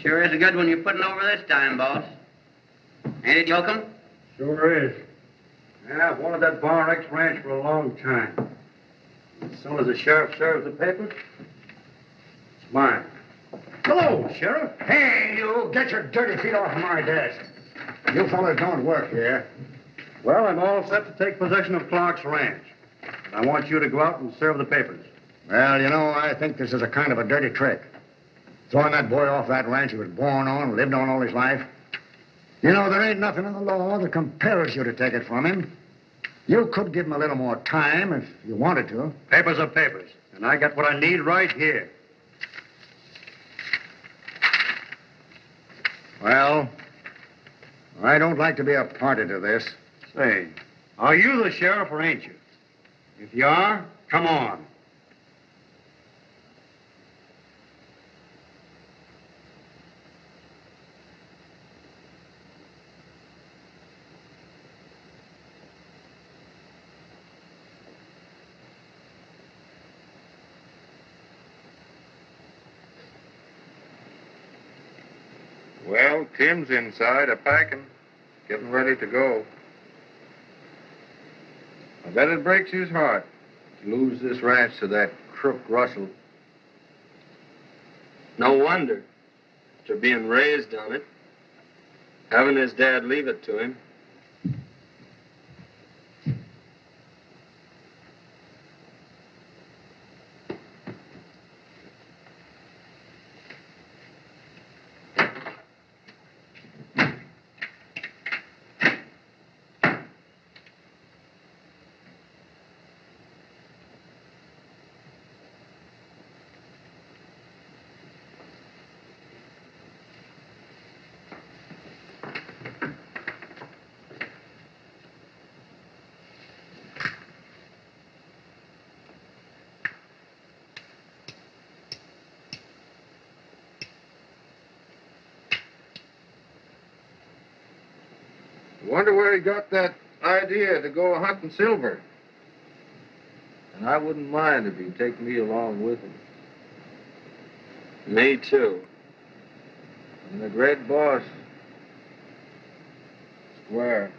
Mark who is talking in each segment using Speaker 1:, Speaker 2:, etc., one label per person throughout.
Speaker 1: Sure is a good one you're putting over this time, boss. Ain't it, Yoakum?
Speaker 2: Sure is. Yeah, I've wanted that Bar X ranch for a long time. As soon as the sheriff serves the papers, it's mine.
Speaker 3: Hello, Sheriff. Hey, you, get your dirty feet off my desk. You fellas don't work here.
Speaker 2: Well, I'm all set to take possession of Clark's ranch. I want you to go out and serve the papers.
Speaker 3: Well, you know, I think this is a kind of a dirty trick. Throwing that boy off that ranch he was born on, lived on all his life. You know, there ain't nothing in the law that compels you to take it from him. You could give him a little more time if you wanted to.
Speaker 2: Papers are papers, and I got what I need right here.
Speaker 3: Well, I don't like to be a party to this.
Speaker 2: Say, are you the sheriff or ain't you? If you are, come on.
Speaker 4: Well, Tim's inside, a-packing, getting ready to go. I bet it breaks his heart to lose this ranch to that crook Russell.
Speaker 5: No wonder, after being raised on it, having his dad leave it to him.
Speaker 4: Wonder where he got that idea to go hunting silver. And I wouldn't mind if he'd take me along with him.
Speaker 5: Me too.
Speaker 4: And the great boss. Square.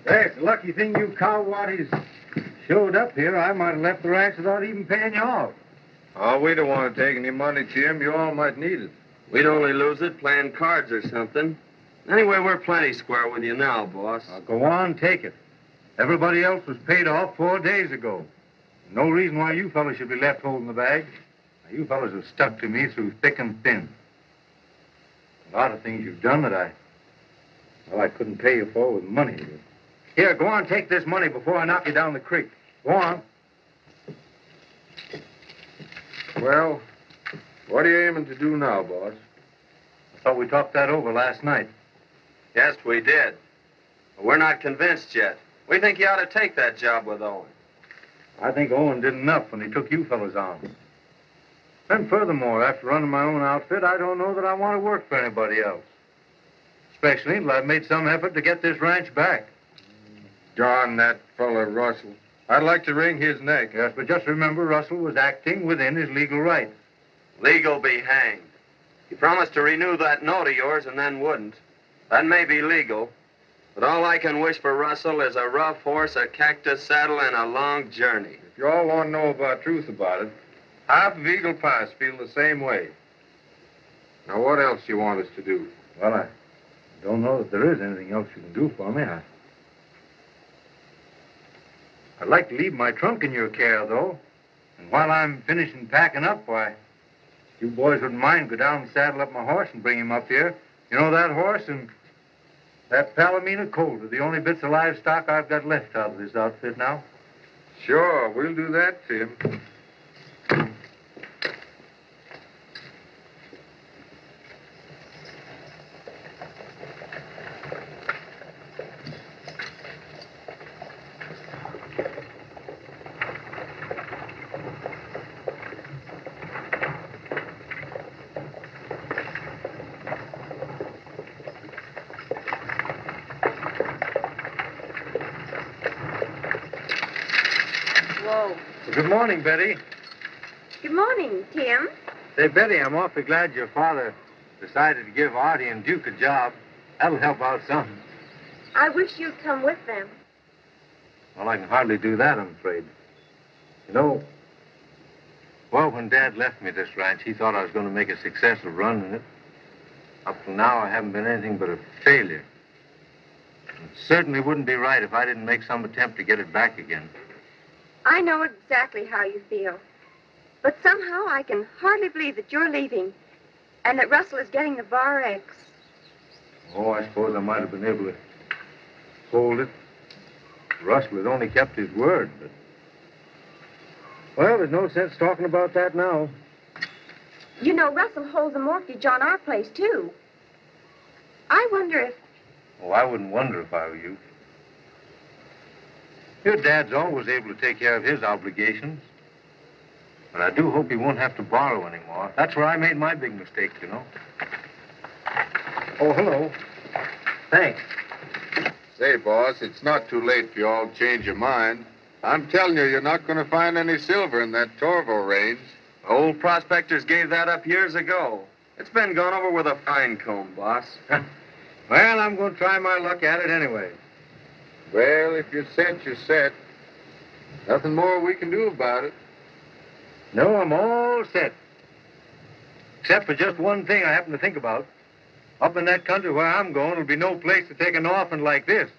Speaker 2: Hey, it's a lucky thing you cowwaddies showed up here. I might have left the ranch without even paying you off.
Speaker 4: Oh, we don't want to take any money, Tim. You all might need it.
Speaker 5: We'd only lose it playing cards or something. Anyway, we're plenty square with you now, boss.
Speaker 2: Go on, take it. Everybody else was paid off 4 days ago. No reason why you fellas should be left holding the bag. Now, you fellas have stuck to me through thick and thin. A lot of things you've done that I couldn't pay you for with money. Here, go on, take this money before I knock you down the creek. Go on.
Speaker 4: Well, what are you aiming to do now, boss?
Speaker 2: I thought we talked that over last night.
Speaker 5: Yes, we did. But we're not convinced yet. We think you ought to take that job with Owen.
Speaker 2: I think Owen did enough when he took you fellas on. And furthermore, after running my own outfit, I don't know that I want to work for anybody else. Especially until I've made some effort to get this ranch back.
Speaker 4: Darn that fella, Russell. I'd like to wring his neck.
Speaker 2: Yes, but just remember, Russell was acting within his legal rights.
Speaker 5: Legal be hanged. You promised to renew that note of yours and then wouldn't. That may be legal, But all I can wish for Russell is a rough horse, a cactus saddle, and a long journey.
Speaker 4: If you all want to know about truth about it, half of Eagle Pass feel the same way. Now, what else you want us to do?
Speaker 2: Well, I don't know that there is anything else you can do for me. I'd like to leave my trunk in your care, though. And while I'm finishing packing up, why, you boys wouldn't mind go down and saddle up my horse and bring him up here. You know, that horse and that Palomino colt are the only bits of livestock I've got left out of this outfit now.
Speaker 4: Sure, we'll do that, Tim.
Speaker 6: Whoa.
Speaker 2: Well, good morning, Betty.
Speaker 6: Good morning, Tim.
Speaker 2: Say, Betty, I'm awfully glad your father decided to give Artie and Duke a job. That'll help out some.
Speaker 6: I wish you'd come with them.
Speaker 2: Well, I can hardly do that, I'm afraid. You know, well, when Dad left me this ranch, he thought I was going to make a success of running it. Up till now, I haven't been anything but a failure. It certainly wouldn't be right if I didn't make some attempt to get it back again.
Speaker 6: I know exactly how you feel. But somehow I can hardly believe that you're leaving and that Russell is getting the Bar X.
Speaker 2: Oh, I suppose I might have been able to hold it. Russell had only kept his word, but... Well, there's no sense talking about that now.
Speaker 6: You know, Russell holds a mortgage on our place, too. I wonder if...
Speaker 2: Oh, I wouldn't wonder if I were you. Your dad's always able to take care of his obligations. But I do hope he won't have to borrow anymore. That's where I made my big mistake, you know. Oh, hello. Thanks.
Speaker 4: Say, boss, it's not too late for you all to change your mind. I'm telling you, you're not going to find any silver in that Torval range.
Speaker 5: Old prospectors gave that up years ago. It's been gone over with a fine comb, boss.
Speaker 2: Well, I'm going to try my luck at it anyway.
Speaker 4: Well, if you're set, you're set. Nothing more we can do about it.
Speaker 2: No, I'm all set. Except for just one thing I happen to think about. Up in that country where I'm going, there'll be no place to take an orphan like this.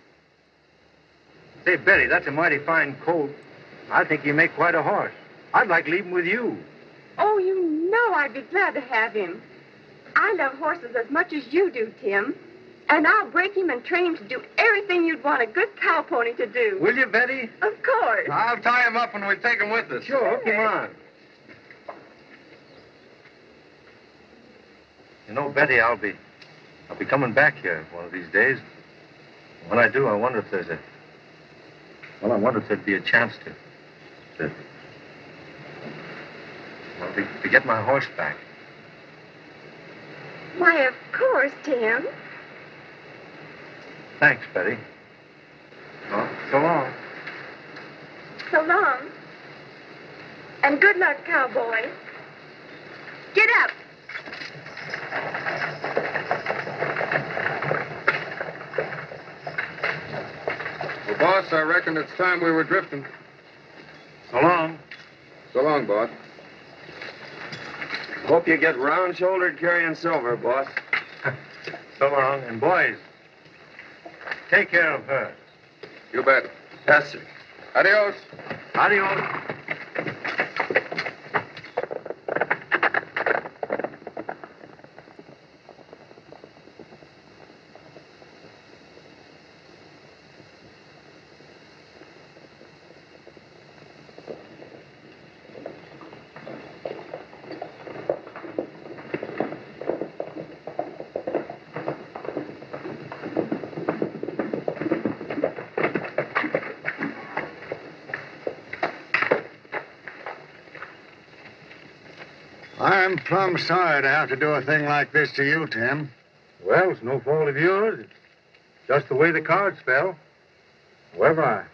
Speaker 2: Say, Betty, that's a mighty fine colt. I think you make quite a horse. I'd like to leave him with you.
Speaker 6: Oh, you know I'd be glad to have him. I love horses as much as you do, Tim. And I'll break him and train him to do everything you'd want a good cow pony to do.
Speaker 2: Will you, Betty?
Speaker 6: Of course.
Speaker 4: I'll tie him up and we take him with us.
Speaker 2: Sure, come on. You know, Betty, I'll be coming back here one of these days. When I do, I wonder if there'd be a chance to get my horse back.
Speaker 6: Why, of course, Tim.
Speaker 2: Thanks, Betty. Well, so long.
Speaker 6: So long. And good luck, cowboy. Get up.
Speaker 4: Well, boss, I reckon it's time we were drifting.
Speaker 2: So long.
Speaker 4: So long, boss.
Speaker 5: Hope you get round-shouldered carrying silver, boss.
Speaker 2: So long. And boys, take care of her.
Speaker 4: You bet.
Speaker 5: Yes, sir.
Speaker 4: Adios.
Speaker 2: Adios.
Speaker 3: I'm plumb sorry to have to do a thing like this to you, Tim.
Speaker 2: Well, it's no fault of yours. It's just the way the cards fell. However,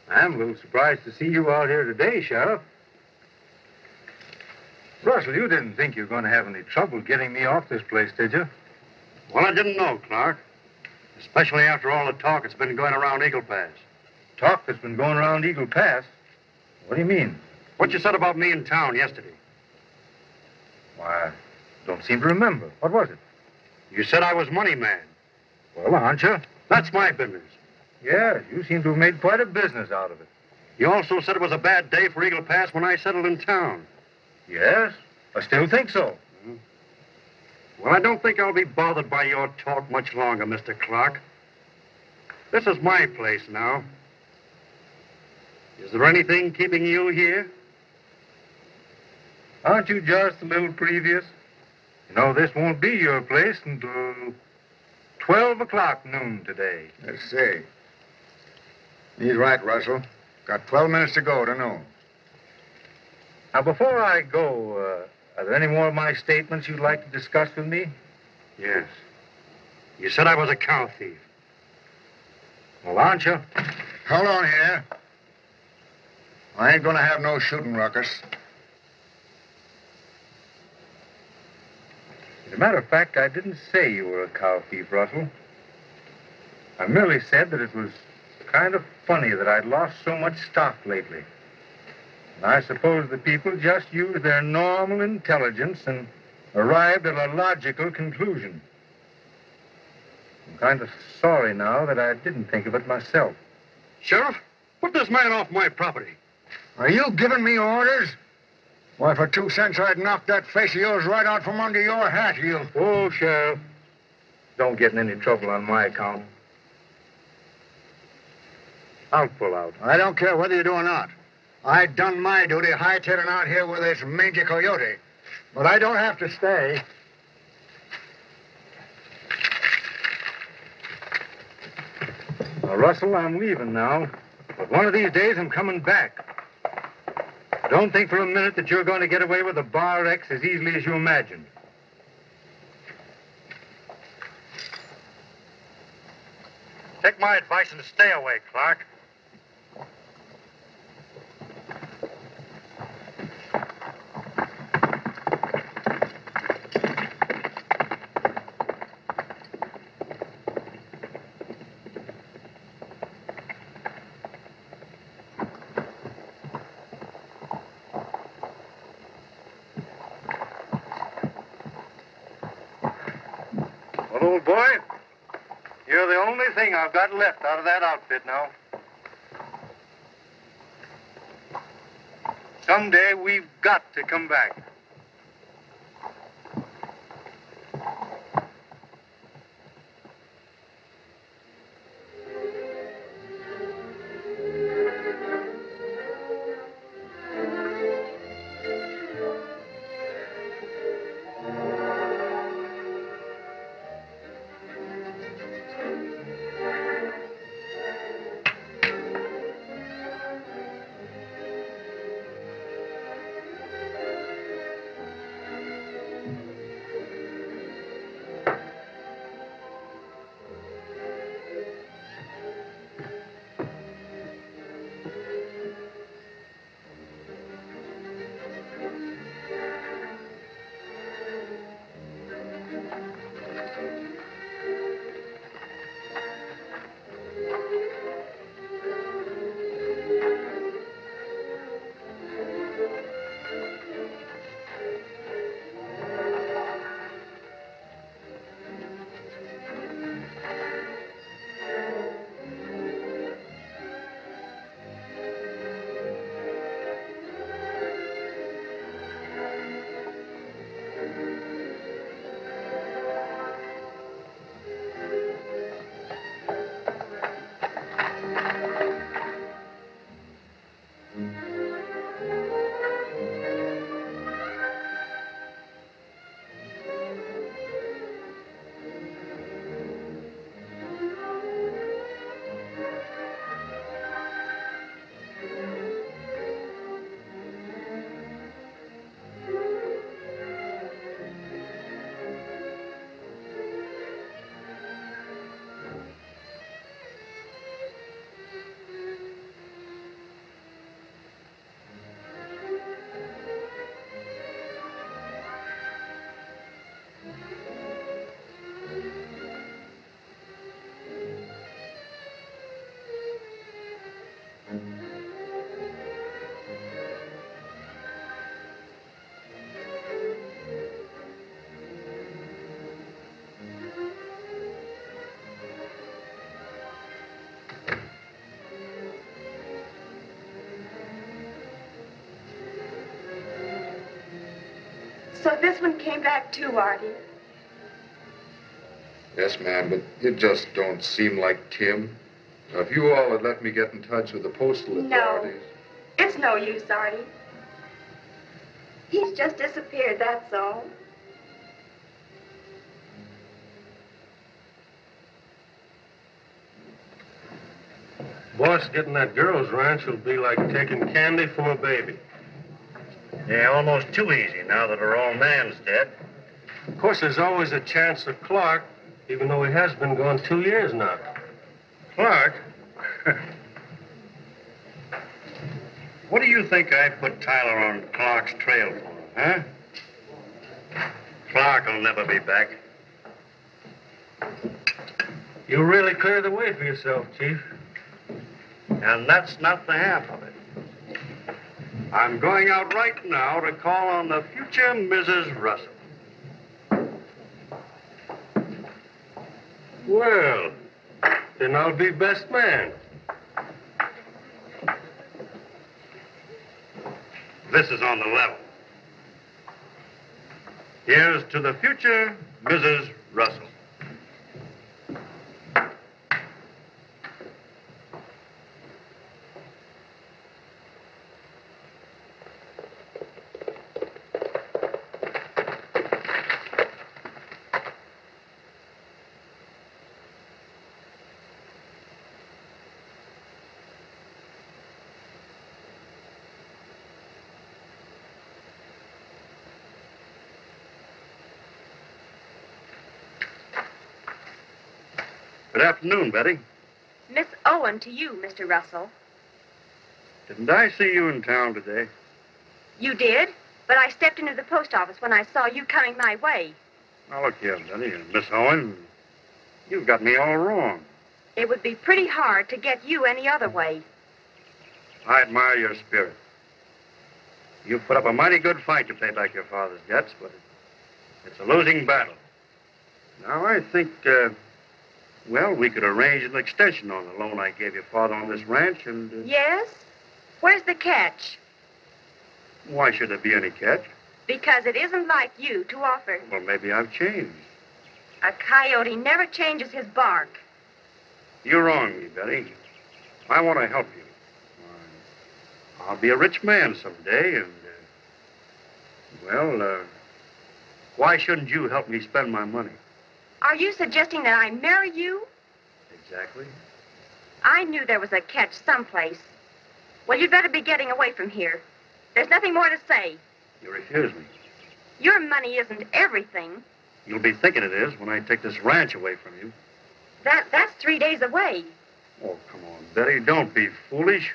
Speaker 2: I am a little surprised to see you out here today, Sheriff. Russell, you didn't think you were going to have any trouble getting me off this place, did you?
Speaker 3: Well, I didn't know, Clark.
Speaker 2: Especially after all the talk that's been going around Eagle Pass. Talk that's been going around Eagle Pass? What do you mean?
Speaker 7: What you said about me in town yesterday.
Speaker 2: Why, I don't seem to remember. What was it?
Speaker 7: You said I was money man.
Speaker 2: Well, aren't you?
Speaker 7: That's my business.
Speaker 2: Yes, you seem to have made quite a business out of it.
Speaker 7: You also said it was a bad day for Eagle Pass when I settled in town.
Speaker 2: Yes, I still think so.
Speaker 7: Well, I don't think I'll be bothered by your talk much longer, Mr. Clark. This is my place now. Is there anything keeping you here?
Speaker 2: Aren't you just a little previous? You know, this won't be your place until 12 o'clock noon today.
Speaker 3: Let's see. He's right, Russell. Got 12 minutes to go to noon.
Speaker 2: Now, before I go, are there any more of my statements you'd like to discuss with me?
Speaker 7: Yes. You said I was a cow thief.
Speaker 2: Well, aren't you?
Speaker 3: Hold on here. I ain't gonna have no shooting ruckus.
Speaker 2: As a matter of fact, I didn't say you were a cow thief, Russell. I merely said that it was kind of funny that I'd lost so much stock lately. And I suppose the people just used their normal intelligence and arrived at a logical conclusion. I'm kind of sorry now that I didn't think of it myself.
Speaker 7: Sheriff, put this man off my property.
Speaker 3: Are you giving me orders? Why, for 2 cents, I'd knock that face of yours right out from under your hat, you.
Speaker 2: Oh, Sheriff, don't get in any trouble on my account. I'll pull out.
Speaker 3: I don't care whether you do or not. I done my duty hightailing out here with this mangy coyote. But I don't have to stay.
Speaker 2: Now, Russell, I'm leaving now. But one of these days, I'm coming back. Don't think for a minute that you're going to get away with a Bar X as easily as you imagine.
Speaker 7: Take my advice and stay away, Clark.
Speaker 2: Well, old boy, you're the only thing I've got left out of that outfit now. Someday we've got to come back.
Speaker 6: So this one came back too, Artie.
Speaker 4: Yes, ma'am, but it just don't seem like Tim. Now, if you all had let me get in touch with the postal authorities...
Speaker 6: No, it's no use, Artie. He's just disappeared, that's all.
Speaker 7: Boss, getting that girl's ranch will be like taking candy from a baby.
Speaker 2: Yeah, almost too easy now that her old man's dead.
Speaker 7: Of course, there's always a chance of Clark, even though he has been gone 2 years now.
Speaker 2: Clark? What do you think I put Tyler on Clark's trail for, huh? Clark will never be back.
Speaker 7: You really cleared the way for yourself, Chief.
Speaker 2: And that's not the half of it. I'm going out right now to call on the future Mrs. Russell.
Speaker 7: Well, then I'll be best man.
Speaker 2: This is on the level. Here's to the future Mrs. Russell. Good afternoon, Betty.
Speaker 6: Miss Owen to you, Mr. Russell.
Speaker 2: Didn't I see you in town today?
Speaker 6: You did, but I stepped into the post office when I saw you coming my way.
Speaker 2: Now, look here, Betty, and Miss Owen, you've got me all wrong.
Speaker 6: It would be pretty hard to get you any other way.
Speaker 2: I admire your spirit. You've put up a mighty good fight to pay back your father's debts, but it's a losing battle. Now, I think, well, we could arrange an extension on the loan I gave your father on this ranch, and...
Speaker 6: Yes? Where's the catch?
Speaker 2: Why should there be any catch?
Speaker 6: Because it isn't like you to offer.
Speaker 2: Well, maybe I've changed.
Speaker 6: A coyote never changes his bark.
Speaker 2: You're wrong, me, Betty. I want to help you. I'll be a rich man someday, and, well, why shouldn't you help me spend my money?
Speaker 6: Are you suggesting that I marry you?
Speaker 2: Exactly.
Speaker 6: I knew there was a catch someplace. Well, you'd better be getting away from here. There's nothing more to say.
Speaker 2: You refuse me.
Speaker 6: Your money isn't everything.
Speaker 2: You'll be thinking it is when I take this ranch away from you.
Speaker 6: That's 3 days away.
Speaker 2: Oh, come on, Betty, don't be foolish.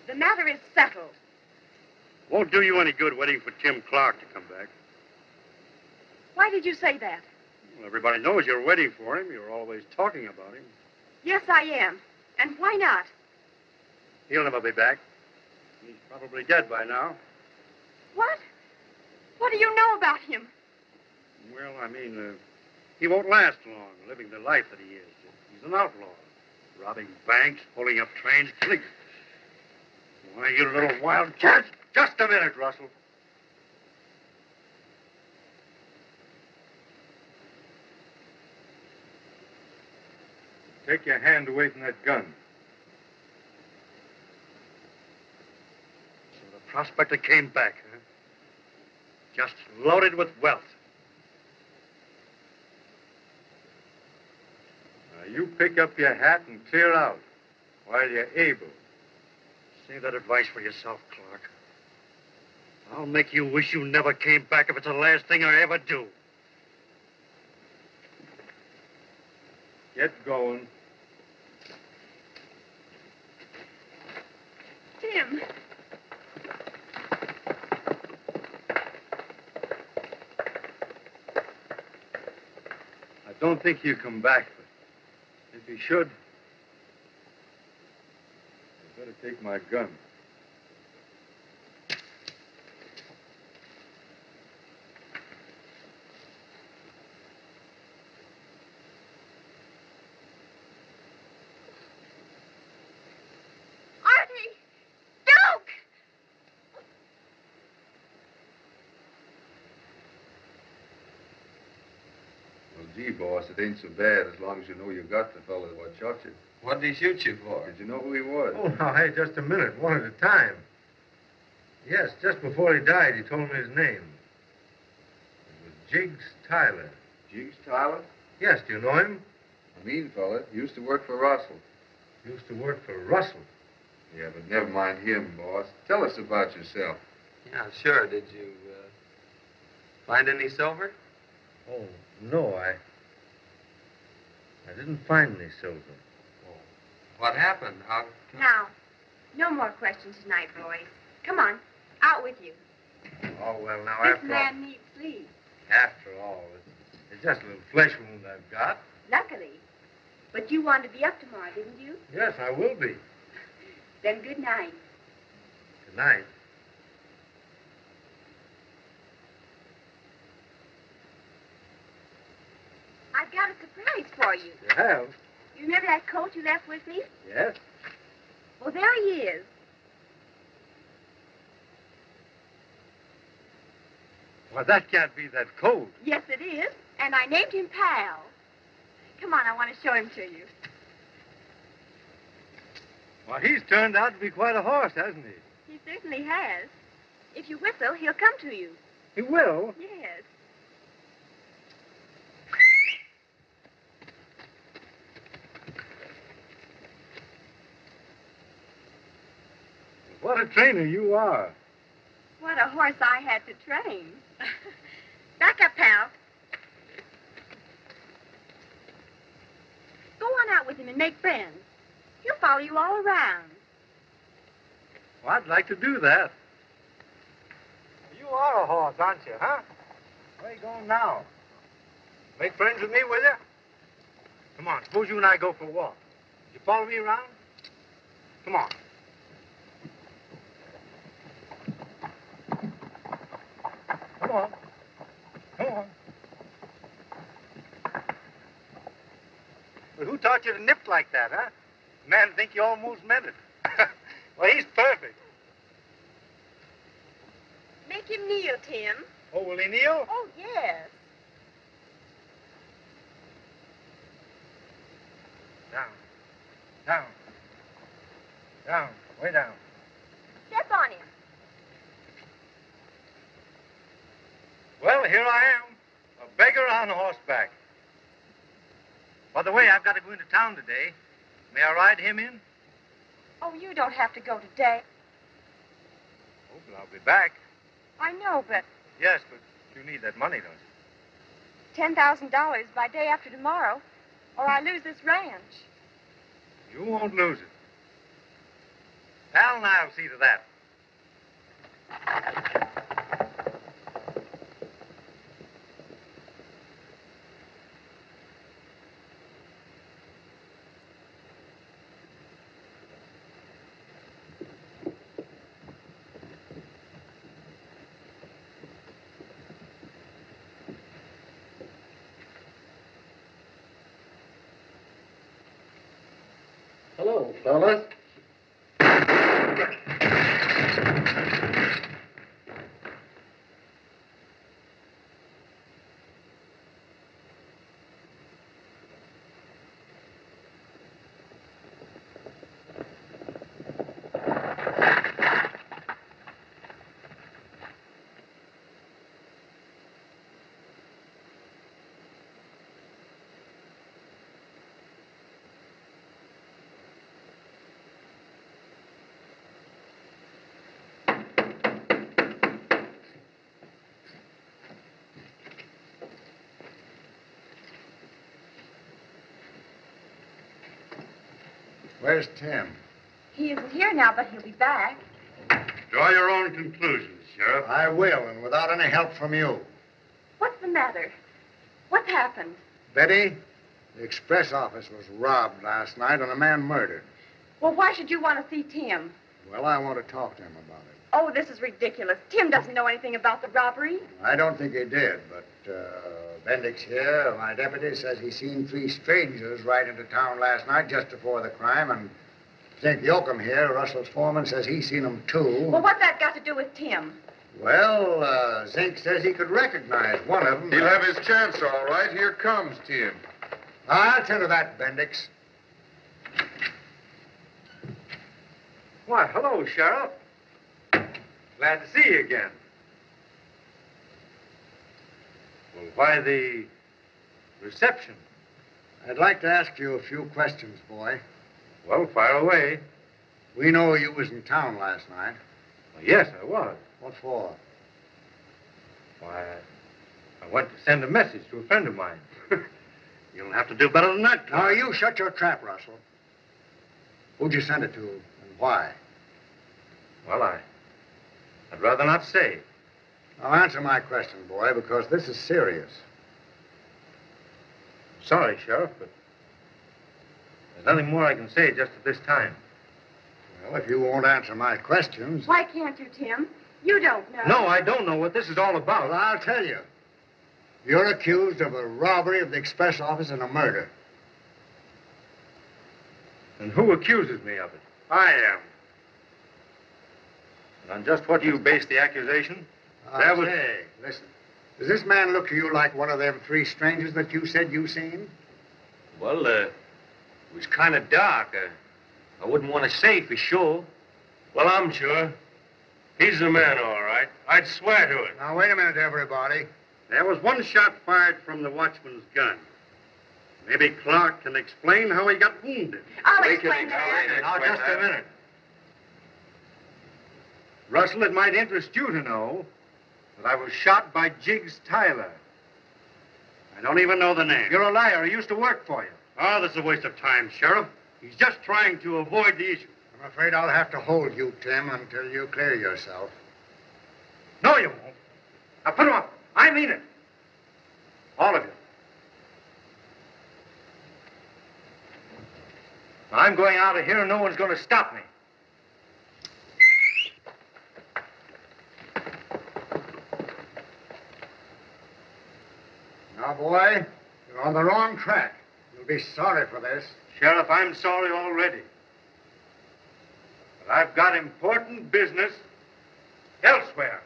Speaker 6: The matter is settled.
Speaker 2: Won't do you any good waiting for Tim Clark to come back.
Speaker 6: Why did you say that?
Speaker 2: Well, everybody knows you're waiting for him. You're always talking about him.
Speaker 6: Yes, I am. And why not?
Speaker 2: He'll never be back. He's probably dead by now.
Speaker 6: What? What do you know about him?
Speaker 2: Well, I mean, he won't last long living the life that he is. He's an outlaw. Robbing banks, pulling up trains, killing... Why, you little wildcat. Just a minute, Russell.
Speaker 8: Take your hand away from that gun.
Speaker 2: So the prospector came back, huh? Just loaded with wealth.
Speaker 8: Now, you pick up your hat and clear out while you're able.
Speaker 2: Save that advice for yourself, Clark. I'll make you wish you never came back if it's the last thing I ever do.
Speaker 8: Get going.
Speaker 6: Tim.
Speaker 8: I don't think he'll come back, but if he
Speaker 2: he should. I better take my gun. Well, gee, boss, it ain't so bad as long as you know you got the fellow what shot you.
Speaker 5: What did he shoot you for?
Speaker 2: Did you know who he was?
Speaker 8: Oh, now, hey, just a minute. One at a time. Yes, just before he died, he told me his name. It was Jiggs Tyler.
Speaker 2: Jiggs Tyler?
Speaker 8: Yes, do you know him?
Speaker 2: A mean fella. Used to work for Russell.
Speaker 8: Used to work for Russell.
Speaker 2: Yeah, but never mind him, boss. Tell us about yourself.
Speaker 5: Yeah, sure. Did you find any silver?
Speaker 8: Oh, no, I didn't find any silver.
Speaker 5: Oh. What happened? How...
Speaker 6: Now, no more questions tonight, boys. Come on, out with you.
Speaker 8: Oh, well, now,
Speaker 6: This
Speaker 8: after all...
Speaker 6: man needs sleep.
Speaker 8: After all, it's just a little flesh wound I've got.
Speaker 6: Luckily. But you wanted to be up tomorrow, didn't you?
Speaker 8: Yes, I will be.
Speaker 6: Then good night.
Speaker 8: Good night.
Speaker 6: I've got a surprise for you.
Speaker 8: You have?
Speaker 6: You remember that coat you left with me?
Speaker 8: Yes.
Speaker 6: Well, there he is.
Speaker 8: Well, that can't be that coat.
Speaker 6: Yes, it is. And I named him Pal. Come on, I want to show him to you.
Speaker 8: Well, he's turned out to be quite a horse, hasn't he?
Speaker 6: He certainly has. If you whistle, he'll come to you.
Speaker 8: He will?
Speaker 6: Yes.
Speaker 8: What a trainer you are.
Speaker 6: What a horse I had to train. Back up, Pal. Go on out with him and make friends. He'll follow you all around.
Speaker 8: Well, I'd like to do that. You are a horse, aren't you, huh? Where are you going now? Make friends with me, will you? Come on, suppose you and I go for a walk. You follow me around? Come on. Come on. Come on. Well, who taught you to nip like that, huh? Man, think you almost meant it. Well, he's perfect.
Speaker 6: Make him kneel, Tim.
Speaker 8: Oh, will he kneel?
Speaker 6: Oh, yes.
Speaker 8: Down. Down. Down. Way down.
Speaker 6: Step on him.
Speaker 8: Well, here I am, a beggar on horseback. By the way, I've got to go into town today. May I ride him in?
Speaker 6: Oh, you don't have to go today.
Speaker 8: Oh, but I'll be back.
Speaker 6: I know, but
Speaker 8: Yes, but you need that money, don't
Speaker 6: $10,000 by day after tomorrow, or I lose this ranch.
Speaker 8: you? You won't lose it. Pal and I'll see to that.
Speaker 7: Hello, fellas.
Speaker 3: Where's Tim?
Speaker 6: He isn't here now, but he'll be back.
Speaker 8: Draw your own conclusions, Sheriff.
Speaker 3: I will, and without any help from you.
Speaker 6: What's the matter? What's happened?
Speaker 3: Betty, The express office was robbed last night and a man murdered.
Speaker 6: Well, why should you want to see Tim?
Speaker 3: Well, I want to talk to him about it.
Speaker 6: Oh, this is ridiculous. Tim doesn't know anything about the robbery.
Speaker 3: I don't think he did, but Bendix here, my deputy, says he seen 3 strangers ride into town last night just before the crime, and Zink Yoakum here, Russell's foreman, says he's seen them too.
Speaker 6: Well, what's that got to do with Tim?
Speaker 3: Well, Zink says he could recognize one of them.
Speaker 4: He'll have his chance, all right. Here comes Tim.
Speaker 3: I'll tell you that, Bendix.
Speaker 7: Why, hello, Sheriff. Glad to see you again. Well, why the reception?
Speaker 3: I'd like to ask you a few questions, boy.
Speaker 7: Well, fire away.
Speaker 3: We know you was in town last night.
Speaker 7: Well, yes, I was.
Speaker 3: What for?
Speaker 7: Why, I went to send a message to a friend of mine. You'll have to do better than that.
Speaker 3: Now, you shut your trap, Russell. Who'd you send it to, and why?
Speaker 7: Well, I'd rather not say.
Speaker 3: Now, answer my question, boy, because this is serious.
Speaker 7: Sorry, Sheriff, but there's nothing more I can say just at this time.
Speaker 3: Well, if you won't answer my questions...
Speaker 6: Why can't you, Tim? You don't know.
Speaker 7: No, I don't know what this is all about.
Speaker 3: Well, I'll tell you. You're accused of a robbery of the express office and a murder.
Speaker 7: And who accuses me of it?
Speaker 3: I am.
Speaker 7: And on just what do you base the accusation?
Speaker 3: Say, listen. Does this man look to you like one of them 3 strangers that you said you seen?
Speaker 9: Well, it was kind of dark. I wouldn't want to say for sure.
Speaker 5: Well, I'm sure. He's the man, all right. I'd swear to it.
Speaker 3: Now, wait a minute, everybody.
Speaker 7: There was one shot fired from the watchman's gun. Maybe Clark can explain how he got wounded.
Speaker 6: I'll explain that.
Speaker 7: Now, just a minute. Russell, it might interest you to know that I was shot by Jiggs Tyler. I don't even know the name. You're a liar. He used to work for you. Oh, this is a waste of time, Sheriff. He's just trying to avoid the issue.
Speaker 3: I'm afraid I'll have to hold you, Tim, until you clear yourself.
Speaker 7: No, you won't. Now, put him up. I mean it. All of you. I'm going out of here and no one's going to stop me.
Speaker 3: Now, boy, you're on the wrong track. You'll be sorry for this.
Speaker 7: Sheriff, I'm sorry already. But I've got important business elsewhere.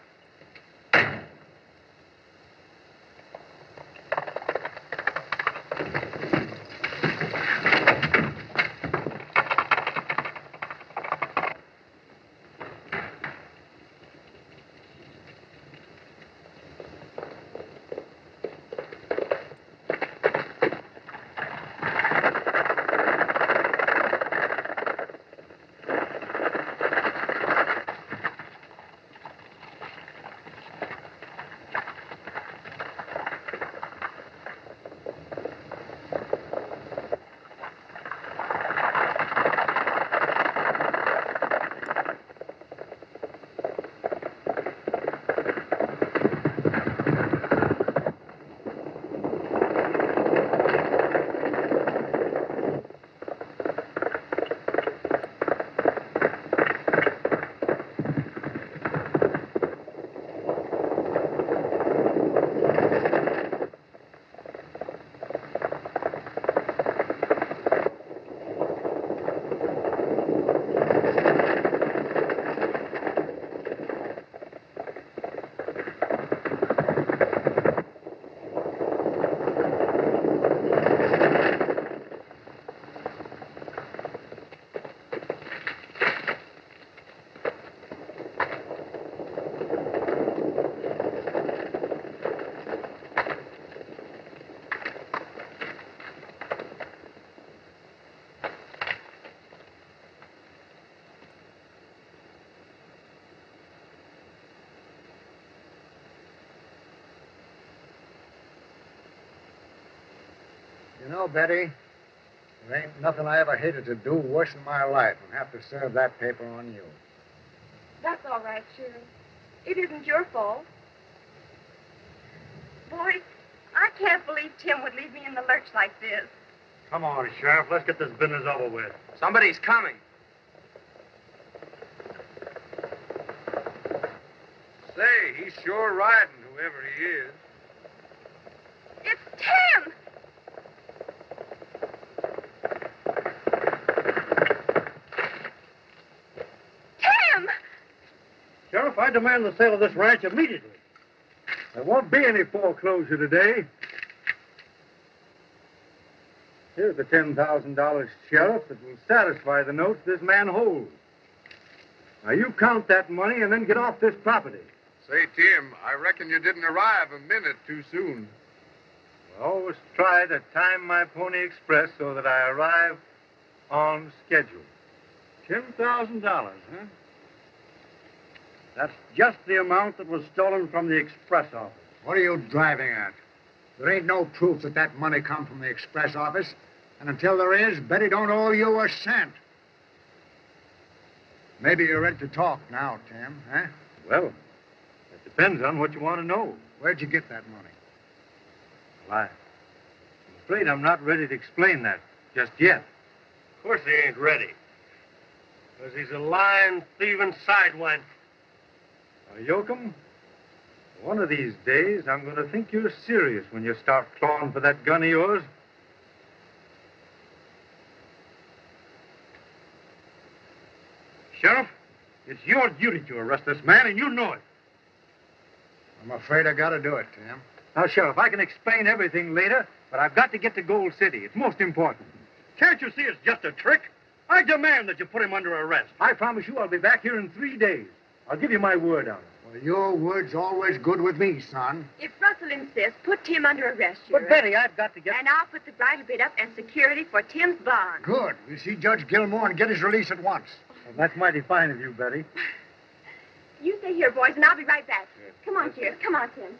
Speaker 3: You know, Betty, there ain't nothing I ever hated to do worse in my life than have to serve that paper on you.
Speaker 6: That's all right, Shirley. It isn't your fault. Boy, I can't believe Tim would leave me in the lurch like this.
Speaker 7: Come on, Sheriff. Let's get this business over with.
Speaker 5: Somebody's coming.
Speaker 4: Say, he's sure riding, whoever he is.
Speaker 6: It's Tim! Tim!
Speaker 7: Sheriff, I demand the sale of this ranch immediately. There won't be any foreclosure today. Here's the $10,000, Sheriff, that will satisfy the notes this man holds. Now, you count that money and then get off this property.
Speaker 4: Say, Tim, I reckon you didn't arrive a minute too soon.
Speaker 7: I always try to time my Pony Express so that I arrive on schedule. $10,000, huh? That's just the amount that was stolen from the express office.
Speaker 3: What are you driving at? There ain't no proof that that money come from the express office. And until there is, Betty don't owe you a cent. Maybe you're ready to talk now, Tim, huh?
Speaker 7: Well, it depends on what you want to know.
Speaker 3: Where'd you get that money?
Speaker 7: Well, I'm afraid I'm not ready to explain that just yet. Of course he ain't ready. Because he's a lying, thieving sidewinder. Now, Yoakum, one of these days, I'm going to think you're serious when you start clawing for that gun of yours. Sheriff, it's your duty to arrest this man, and you know it.
Speaker 3: I'm afraid I gotta do it, Tim.
Speaker 7: Now, Sheriff, I can explain everything later, but I've got to get to Gold City. It's most important. Can't you see it's just a trick? I demand that you put him under arrest. I promise you I'll be back here in 3 days. I'll give you my word on it.
Speaker 3: Well, your word's always good with me, son.
Speaker 6: If Russell insists, put Tim under arrest, Sheriff.
Speaker 7: But, Betty, I've got to get...
Speaker 6: And I'll put the bridal bid up and security for Tim's bond.
Speaker 3: Good. We'll see Judge Gilmore and get his release at once.
Speaker 7: Well, that's mighty fine of you, Betty.
Speaker 6: You stay here, boys, and I'll be right back. Come on, Sheriff. Come on, Tim.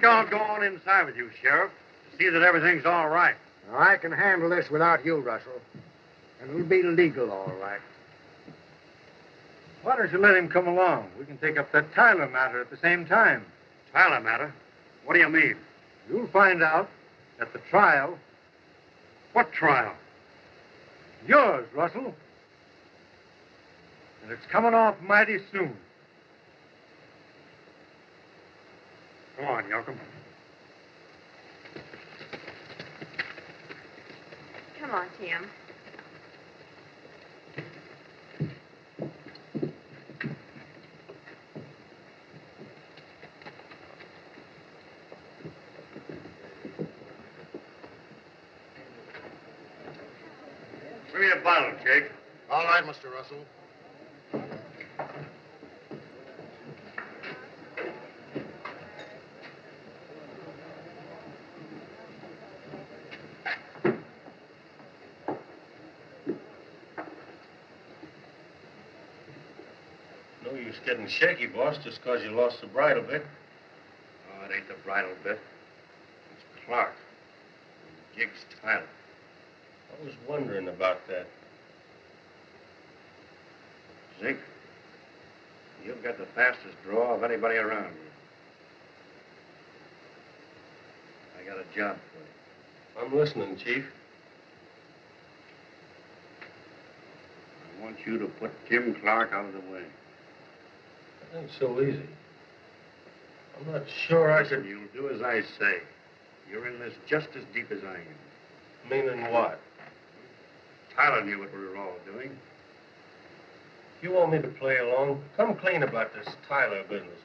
Speaker 7: think I'll go on inside with you, Sheriff, to see that everything's all right.
Speaker 3: Now, I can handle this without you, Russell. And it'll be legal, all right.
Speaker 7: Why don't you let him come along? We can take up that Tyler matter at the same time. Tyler matter? What do you mean? You'll find out at the trial. What trial? Yours, Russell. And it's coming off mighty soon. Come on, Yoakum.
Speaker 6: Come on, Tim.
Speaker 7: Bring me a bottle, Jake.
Speaker 3: All right, Mr. Russell.
Speaker 9: No use getting shaky, boss, just because you lost the bridle bit.
Speaker 7: Oh, it ain't the bridle bit. It's Clark. Jiggs Tyler.
Speaker 9: I was wondering about that.
Speaker 7: Zink, you've got the fastest draw of anybody around here. I got a job for you.
Speaker 9: I'm listening, Chief.
Speaker 7: I want you to put Tim Clark out of the way.
Speaker 9: That ain't so easy. I'm not sure I
Speaker 7: Listen,
Speaker 9: could...
Speaker 7: you'll do as I say. You're in this just as deep as I am.
Speaker 9: Meaning what?
Speaker 7: Tyler knew what we were all doing.
Speaker 9: If you want me to play along, come clean about this Tyler business.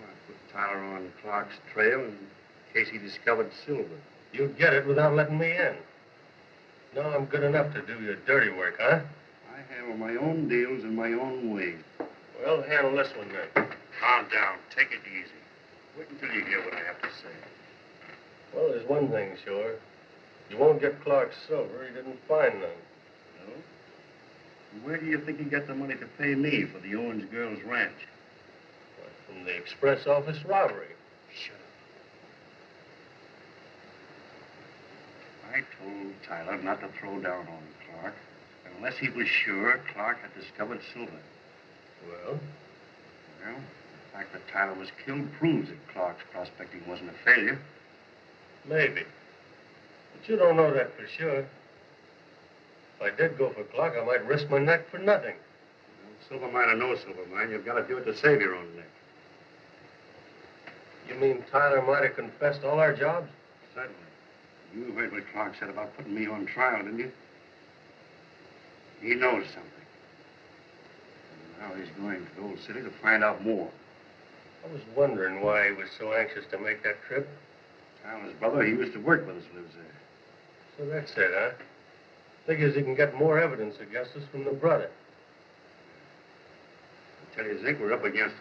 Speaker 7: Well, I put Tyler on Clark's trail in case he discovered silver.
Speaker 9: You'd get it without letting me in.
Speaker 8: No, I'm good enough to do your dirty work, huh?
Speaker 7: I handle my own deals in my own way.
Speaker 8: Well, handle this one then.
Speaker 7: Calm down. Take it easy. Wait until you hear what I have to say.
Speaker 8: Well, there's one thing sure. You won't get Clark's silver. He didn't find none.
Speaker 7: No? Where do you think he got the money to pay me for the Owens girls' ranch?
Speaker 8: From the express office robbery.
Speaker 7: Shut up. I told Tyler not to throw down on Clark unless he was sure Clark had discovered silver.
Speaker 8: Well?
Speaker 7: Well, the fact that Tyler was killed proves that Clark's prospecting wasn't a failure.
Speaker 8: Maybe. But you don't know that for sure. If I did go for Clark, I might risk my neck for nothing.
Speaker 7: Well, silver mine or no silver mine, you've got to do it to save your own neck.
Speaker 8: You mean Tyler might have confessed all our jobs?
Speaker 7: Certainly. You heard what Clark said about putting me on trial, didn't you? He knows something. And now he's going to the old city to find out more.
Speaker 8: I was wondering why he was so anxious to make that trip.
Speaker 7: Tyler's brother, he used to work with us, lives there.
Speaker 8: So that's it, huh? Figures he can get more evidence against us from the brother.
Speaker 7: I tell you, Zink, we're up against it.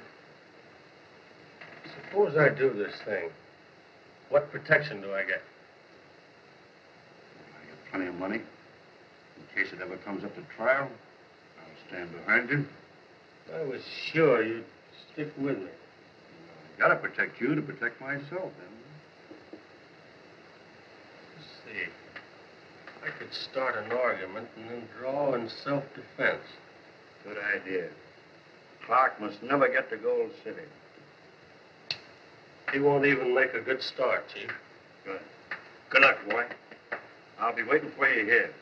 Speaker 8: Suppose I do this thing. What protection do I get?
Speaker 7: I get plenty of money. In case it ever comes up to trial, I'll stand behind you.
Speaker 8: I was sure you'd stick with me.
Speaker 7: I gotta protect you to protect myself, then.
Speaker 8: Let's see. I could start an argument and then draw in self-defense.
Speaker 7: Good idea. Clark must never get to Gold City.
Speaker 8: He won't even make a good start, Chief.
Speaker 7: Good. Good luck, boy. I'll be waiting for you here.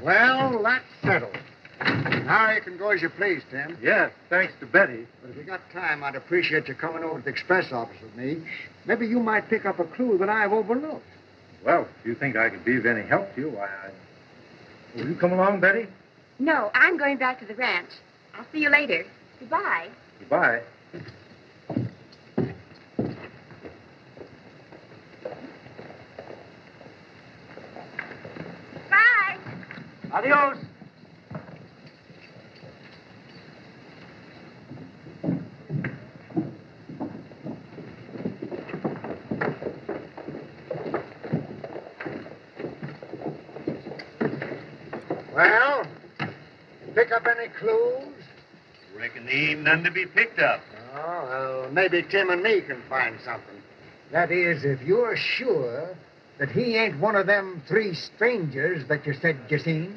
Speaker 3: Well, that's settled. Now you can go as you please, Tim.
Speaker 2: Yes, thanks to Betty.
Speaker 3: But if you got time, I'd appreciate you coming over to the express office with me. Maybe you might pick up a clue that I've overlooked.
Speaker 2: Well, if you think I could be of any help to you, why, Will you come along, Betty?
Speaker 6: No, I'm going back to the ranch. I'll see you later. Goodbye.
Speaker 2: Goodbye.
Speaker 6: Bye.
Speaker 3: Adios. Well, pick up any clues?
Speaker 7: Reckon there ain't none to be picked up.
Speaker 3: Oh, well, maybe Tim and me can find something. That is, if you're sure that he ain't one of them three strangers that you said you seen.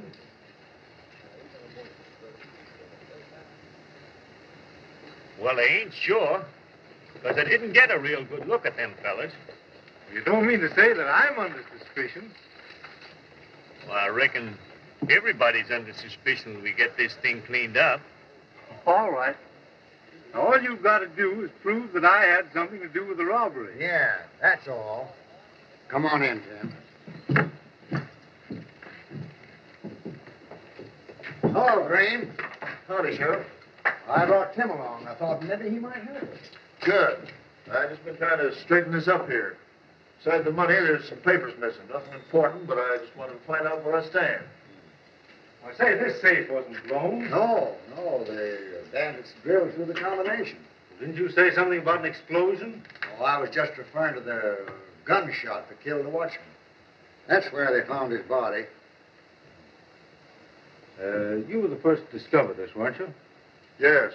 Speaker 9: Well, I ain't sure, because I didn't get a real good look at them fellas.
Speaker 2: You don't mean to say that I'm under suspicion?
Speaker 9: Well, I reckon everybody's under suspicion when we get this thing cleaned up.
Speaker 2: All right. Now, all you've got to do is prove that I had something to do with the robbery.
Speaker 3: Yeah, that's all. Come on in, Tim. Hello, Green.
Speaker 4: Howdy, Sheriff.
Speaker 3: I brought Tim along. I thought maybe he might help us.
Speaker 4: Good. I just been trying to straighten this up here. Besides the money, there's some papers missing. Nothing important, but I just wanted to find out where I stand.
Speaker 2: I say, this safe wasn't blown.
Speaker 3: No, the bandits drilled through the combination.
Speaker 2: Didn't you say something about an explosion?
Speaker 3: Oh, I was just referring to the gunshot that killed the watchman. That's where they found his body.
Speaker 2: You were the first to discover this, weren't you?
Speaker 4: Yes.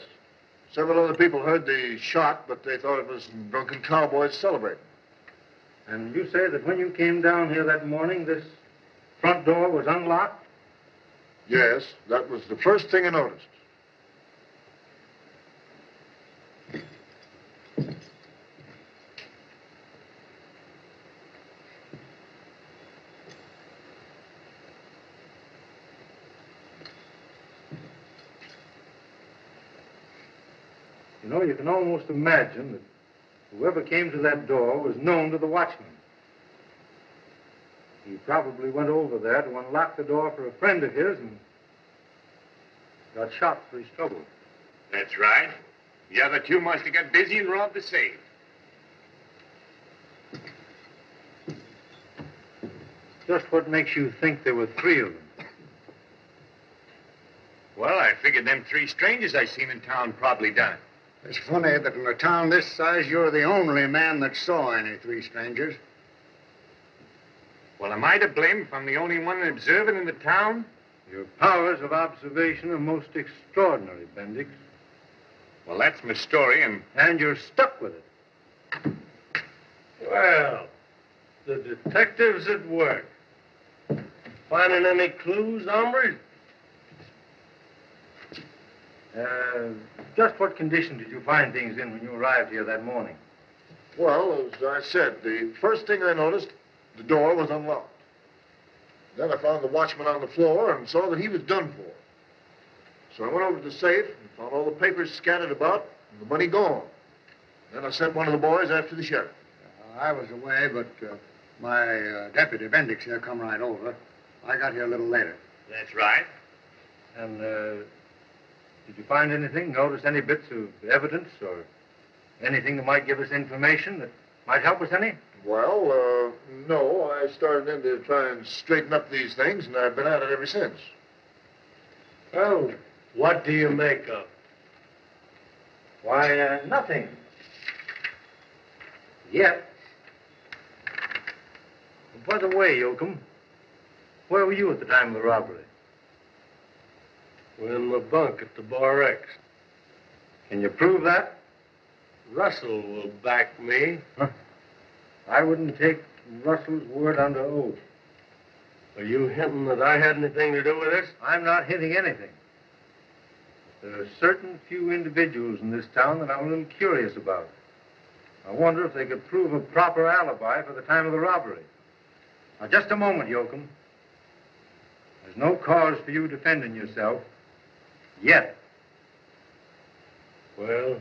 Speaker 4: Several other people heard the shot, but they thought it was drunken cowboys celebrating.
Speaker 2: And you say that when you came down here that morning, this front door was unlocked?
Speaker 4: Yes, that was the first thing I noticed.
Speaker 2: You know, you can almost imagine that whoever came to that door was known to the watchman. He probably went over there to unlock the door for a friend of his and got shot for his trouble.
Speaker 9: That's right.
Speaker 10: The other two must have got busy and robbed the safe.
Speaker 2: Just what makes you think there were three of them?
Speaker 10: Well, I figured them three strangers I seen in town probably done it.
Speaker 3: It's funny that in a town this size, you're the only man that saw any three strangers.
Speaker 10: Well, am I to blame if I'm the only one observing in the town?
Speaker 2: Your powers of observation are most extraordinary, Bendix.
Speaker 10: Well, that's my story, and...
Speaker 2: And you're stuck with it.
Speaker 8: Well, the detectives at work. Finding any clues, hombres?
Speaker 2: Just what condition did you find things in when you arrived here that morning?
Speaker 4: Well, as I said, the first thing I noticed, the door was unlocked. Then I found the watchman on the floor and saw that he was done for. So I went over to the safe and found all the papers scattered about and the money gone. Then I sent one of the boys after the sheriff.
Speaker 3: I was away, but my deputy, Bendix, here, come right over. I got here a little later.
Speaker 10: That's right.
Speaker 2: And, did you find anything, notice any bits of evidence or anything that might give us information that might help us any?
Speaker 4: Well, no. I started in to try and straighten up these things, and I've been at it ever since.
Speaker 8: Well, what do you make of?
Speaker 2: Why, nothing. Yet. By the way, Yoakum, where were you at the time of the robbery?
Speaker 8: We're in the bunk at the Bar X.
Speaker 2: Can you prove that?
Speaker 8: Russell will back me.
Speaker 2: Huh? I wouldn't take Russell's word under oath.
Speaker 8: Are you hinting that I had anything to do with this?
Speaker 2: I'm not hinting anything. There are certain few individuals in this town that I'm a little curious about. I wonder if they could prove a proper alibi for the time of the robbery. Now, just a moment, Yoakum. There's no cause for you defending yourself. Yet.
Speaker 8: Well,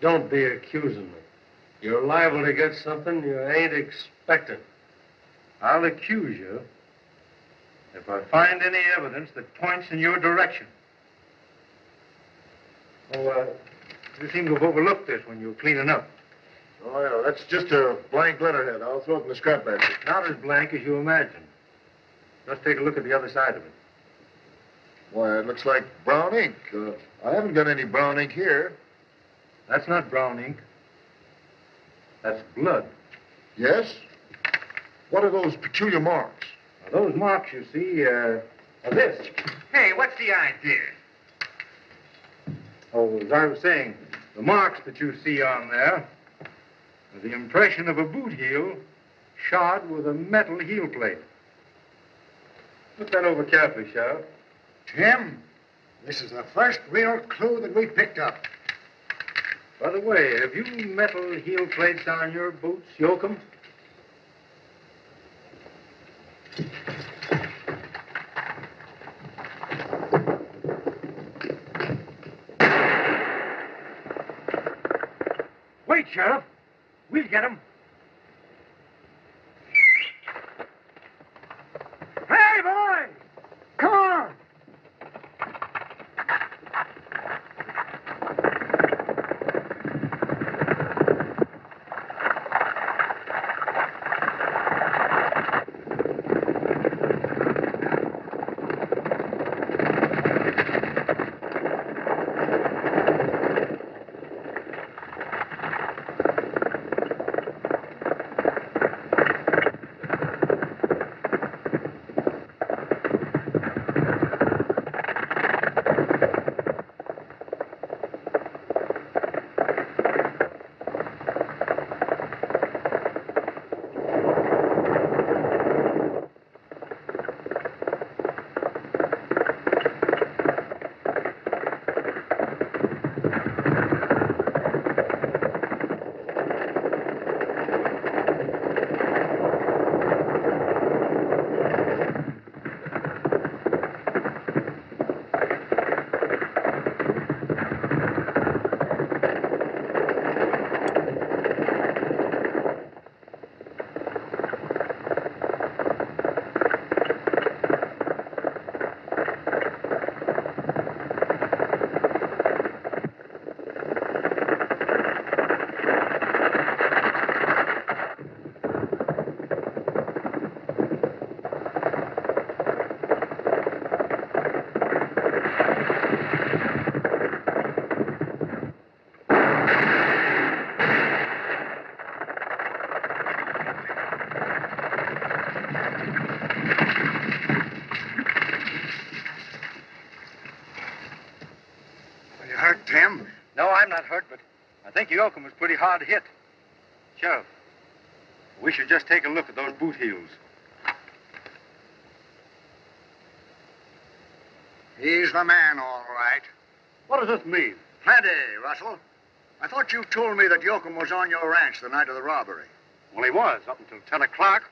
Speaker 8: don't be accusing me. You're liable to get something you ain't expecting.
Speaker 2: I'll accuse you if I find any evidence that points in your direction. Oh, you seem to have overlooked this when you were cleaning up.
Speaker 4: Oh, yeah, that's just a blank letterhead. I'll throw it in the scrap basket.
Speaker 2: Not as blank as you imagine. Just take a look at the other side of it.
Speaker 4: Why, it looks like brown ink. I haven't got any brown ink here.
Speaker 2: That's not brown ink. That's blood.
Speaker 4: Yes? What are those peculiar marks?
Speaker 2: Now, those marks you see are this.
Speaker 10: Hey, what's the idea?
Speaker 2: Oh, as I was saying, the marks that you see on there are the impression of a boot heel shod with a metal heel plate. Look that over carefully, Sheriff.
Speaker 3: Tim, this is the first real clue that we've picked up.
Speaker 2: By the way, have you metal heel plates on your boots, Yoakum? Wait, Sheriff. We'll get him. Hey, boy! Come on! think Yoakum was pretty hard hit. Sheriff, we should just take a look at those boot heels.
Speaker 3: He's the man, all right.
Speaker 7: What does this mean?
Speaker 3: Plenty, Russell. I thought you told me that Yoakum was on your ranch the night of the robbery.
Speaker 7: Well, he was, up until 10 o'clock.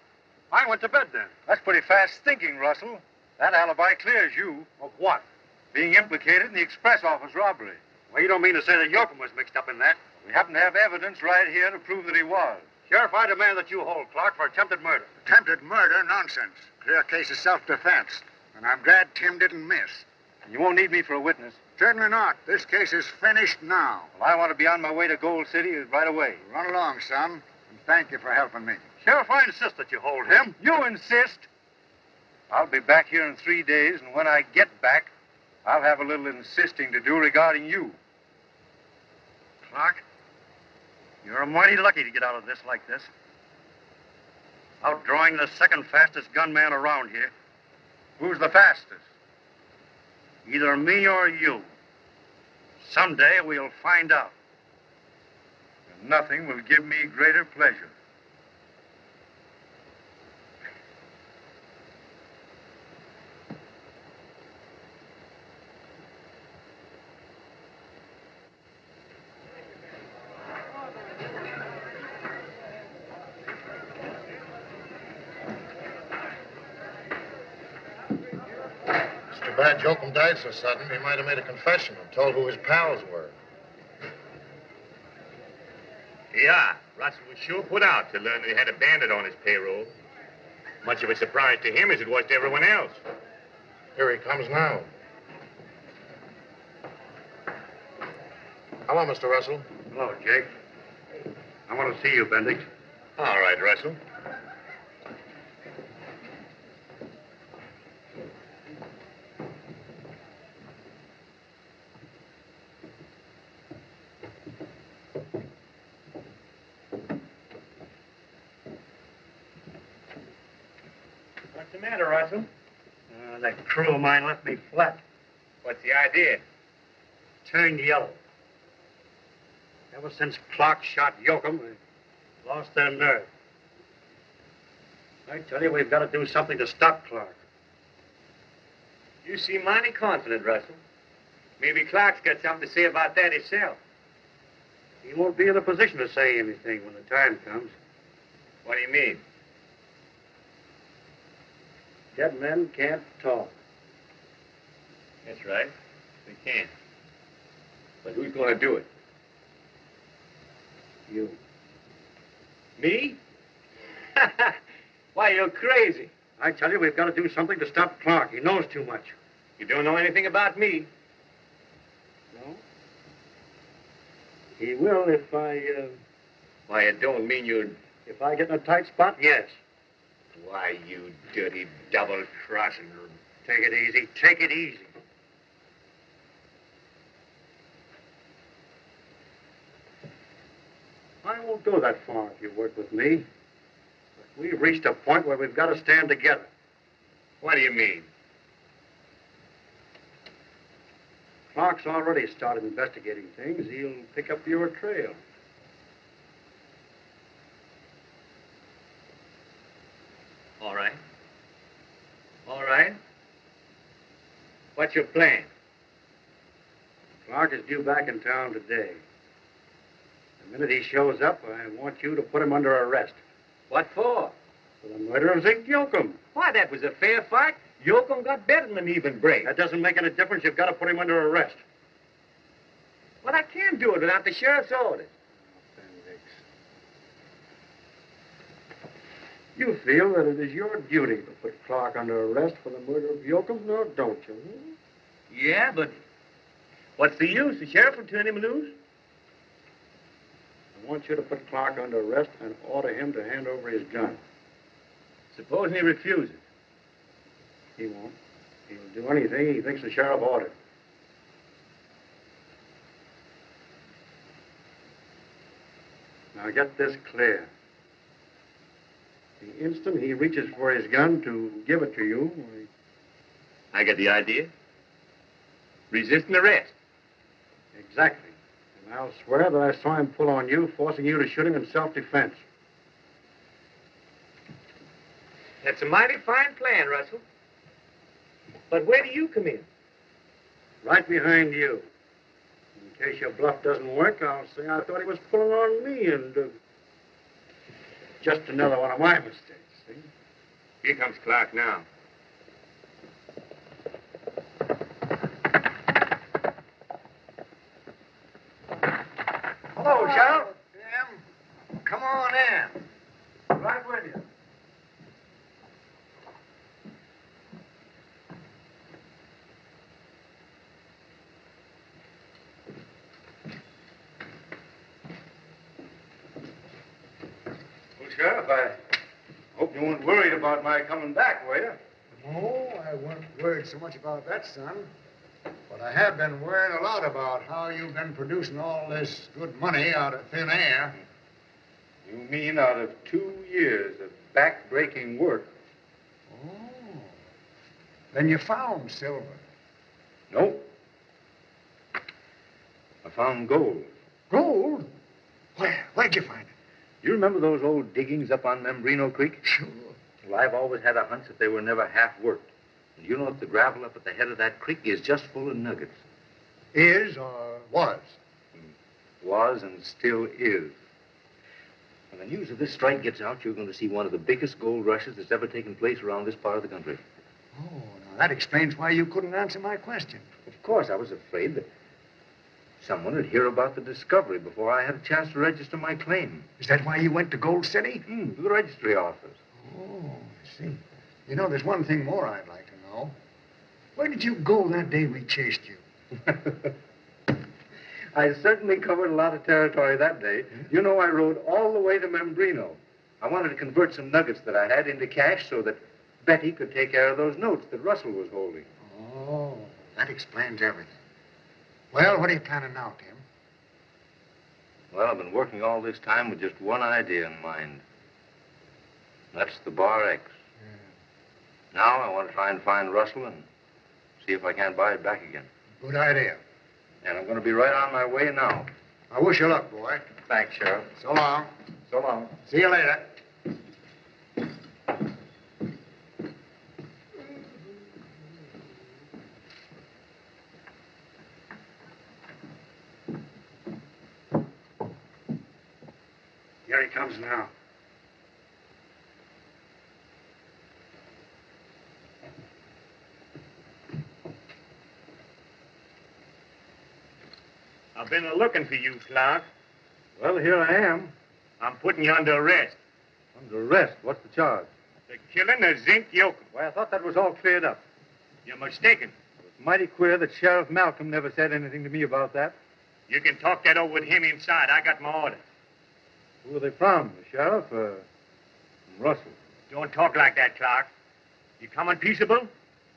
Speaker 7: I went to bed then.
Speaker 2: That's pretty fast thinking, Russell. That alibi clears you
Speaker 7: Of what?
Speaker 2: being implicated in the express office robbery.
Speaker 7: Well, you don't mean to say that Yoakum was mixed up in that?
Speaker 2: We happen to have evidence right here to prove that he was.
Speaker 7: Sheriff, I demand that you hold Clark for attempted murder.
Speaker 3: Attempted murder? Nonsense. Clear case of self-defense. And I'm glad Tim didn't miss.
Speaker 2: You won't need me for a witness.
Speaker 3: Certainly not. This case is finished now.
Speaker 2: Well, I want to be on my way to Gold City right away.
Speaker 3: Run along, son. And thank you for helping me.
Speaker 7: Sheriff, I insist that you hold him.
Speaker 2: You insist? I'll be back here in 3 days, and when I get back, I'll have a little insisting to do regarding you.
Speaker 7: Clark, you're mighty lucky to get out of this like this. Outdrawing the second fastest gunman around here.
Speaker 2: Who's the fastest?
Speaker 7: Either me or you. Someday we'll find out.
Speaker 2: And nothing will give me greater pleasure.
Speaker 4: Too bad Jokum died so sudden. He might have made a confession and told who his pals were.
Speaker 10: Yeah, Russell was sure put out to learn that he had a bandit on his payroll. Much of a surprise to him as it was to everyone else.
Speaker 4: Here he comes now. Hello, Mr. Russell.
Speaker 7: Hello, Jake. I want to see you, Bendix.
Speaker 10: All right, Russell.
Speaker 7: What's the matter, Russell? That crew of mine left me flat.
Speaker 10: What's the idea?
Speaker 7: Turned yellow. Ever since Clark shot Yoakum, they lost their nerve. I tell you, we've got to do something to stop Clark.
Speaker 10: You seem mighty confident, Russell. Maybe Clark's got something to say about that himself.
Speaker 7: He won't be in a position to say anything when the time comes.
Speaker 10: What do you mean?
Speaker 7: Dead men can't talk.
Speaker 10: That's right. They can't. But who's going to do it?
Speaker 7: You.
Speaker 10: Me? Why, you're crazy.
Speaker 7: I tell you, we've got to do something to stop Clark. He knows too much.
Speaker 10: You don't know anything about me.
Speaker 7: No? He will if I,
Speaker 10: Why, it don't mean you'd...
Speaker 7: if I get in a tight spot, yes.
Speaker 10: Why, you dirty double-crossing...
Speaker 7: Take it easy. Take it easy. I won't go that far if you work with me. But we've reached a point where we've got to stand together.
Speaker 10: What do you mean?
Speaker 7: Clark's already started investigating things. He'll pick up your trail.
Speaker 10: All right. All right. What's your plan?
Speaker 7: Clark is due back in town today. The minute he shows up, I want you to put him under arrest.
Speaker 10: What for?
Speaker 7: For the murder of Zeke Yoakum.
Speaker 10: Why, that was a fair fight. Yoakum got better than an even break.
Speaker 7: That doesn't make any difference. You've got to put him under arrest.
Speaker 10: Well, I can't do it without the sheriff's orders.
Speaker 7: You feel that it is your duty to put Clark under arrest for the murder of Yoakum, no, don't you?
Speaker 10: Yeah, but what's the use? The sheriff will turn him loose.
Speaker 7: I want you to put Clark under arrest and order him to hand over his gun.
Speaker 10: Supposing he refuses.
Speaker 7: He won't. He'll do anything he thinks the sheriff ordered. Now get this clear. The instant he reaches for his gun to give it to you,
Speaker 10: I get the idea. Resisting arrest.
Speaker 7: exactly. I'll swear that I saw him pull on you, forcing you to shoot him in self-defense.
Speaker 9: That's a mighty fine plan, Russell. But where do you come in?
Speaker 7: Right behind you. In case your bluff doesn't work, I'll say I thought he was pulling on me and... just another one of my mistakes, see?
Speaker 9: Here comes Clark now.
Speaker 7: Hello, Sheriff. Jim. Come on in. Right with you.
Speaker 2: Well, Sheriff, I hope you weren't worried about my coming back, were you?
Speaker 3: No, I wasn't worried so much about that, son. But I have been worrying a lot about how you've been producing all this good money out of thin air.
Speaker 2: You mean out of 2 years of back-breaking work?
Speaker 3: Oh. Then you found silver.
Speaker 2: Nope. I found gold.
Speaker 3: Gold? Where? Where'd you find it?
Speaker 2: You remember those old diggings up on Membrino Creek?
Speaker 3: Sure.
Speaker 2: Well, I've always had a hunch that they were never half worked. And you know that the gravel up at the head of that creek is just full of nuggets.
Speaker 3: Is or was?
Speaker 2: Was and still is. When the news of this strike gets out, you're going to see one of the biggest gold rushes that's ever taken place around this part of the country.
Speaker 3: Oh, now that explains why you couldn't answer my question.
Speaker 2: Of course, I was afraid that someone would hear about the discovery before I had a chance to register my claim.
Speaker 3: Is that why you went to Gold City?
Speaker 2: To the registry office.
Speaker 3: Oh, I see. You know, there's one thing more I'd like to know. Where did you go that day we chased you?
Speaker 2: I certainly covered a lot of territory that day. You know, I rode all the way to Membrino. I wanted to convert some nuggets that I had into cash so that Betty could take care of those notes that Russell was holding.
Speaker 3: Oh, that explains everything. Well, what are you planning now, Tim?
Speaker 2: Well, I've been working all this time with just one idea in mind. That's the Bar X. Yeah. Now I want to try and find Russell and see if I can't buy it back again.
Speaker 3: Good idea.
Speaker 2: And I'm going to be right on my way now.
Speaker 3: I wish you luck, boy.
Speaker 2: Thanks, Sheriff.
Speaker 3: So long.
Speaker 2: So long.
Speaker 3: See you later.
Speaker 7: Here he comes now.
Speaker 10: I've been looking for you, Clark.
Speaker 7: Well, here I am.
Speaker 10: I'm putting you under arrest.
Speaker 7: Under arrest? What's the charge?
Speaker 10: The killing of Zink Yoakum.
Speaker 7: Why, I thought that was all cleared up.
Speaker 10: You're mistaken.
Speaker 7: It's mighty queer that Sheriff Malcolm never said anything to me about that.
Speaker 10: You can talk that over with him inside. I got my orders.
Speaker 7: Who are they from? The sheriff or from Russell?
Speaker 10: Don't talk like that, Clark. You coming peaceable?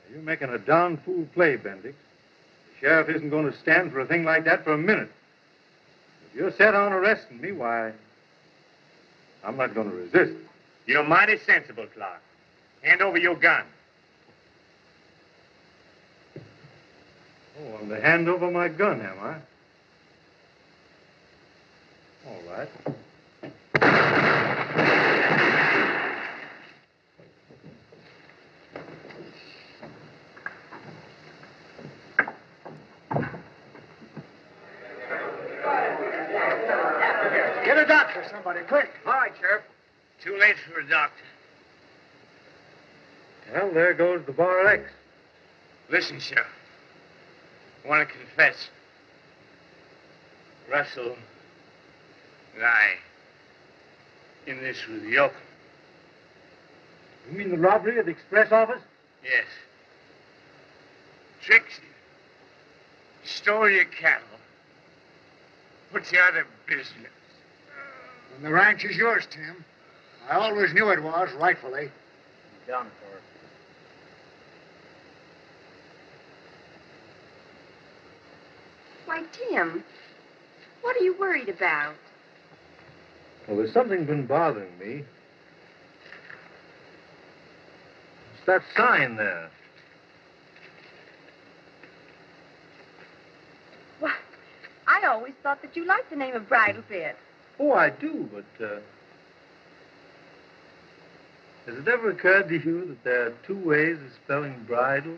Speaker 7: You're making a darn fool play, Bendix. The sheriff isn't going to stand for a thing like that for a minute. If you're set on arresting me, why, I'm not going to resist.
Speaker 10: You're mighty sensible, Clark. Hand over your gun.
Speaker 7: Oh, I'm to hand over my gun, am I? All right.
Speaker 3: Get a doctor, somebody, quick.
Speaker 1: All right, Sheriff. Too late for a doctor.
Speaker 7: Well, there goes the Bar X.
Speaker 1: Listen, Sheriff. I want to confess. Russell and I in this with Yoakum.
Speaker 7: You mean the robbery at the express office?
Speaker 1: Yes. Tricks you. Stole your cattle. Put you out of business.
Speaker 3: And the ranch is yours, Tim. I always knew it was, rightfully.
Speaker 1: Done for it.
Speaker 6: Why, Tim, what are you worried about?
Speaker 7: Well, there's something been bothering me. It's that sign there.
Speaker 6: Well, I always thought that you liked the name of Bridlefit.
Speaker 8: Oh, I do, but has it ever occurred to you that there are two ways of spelling bridle?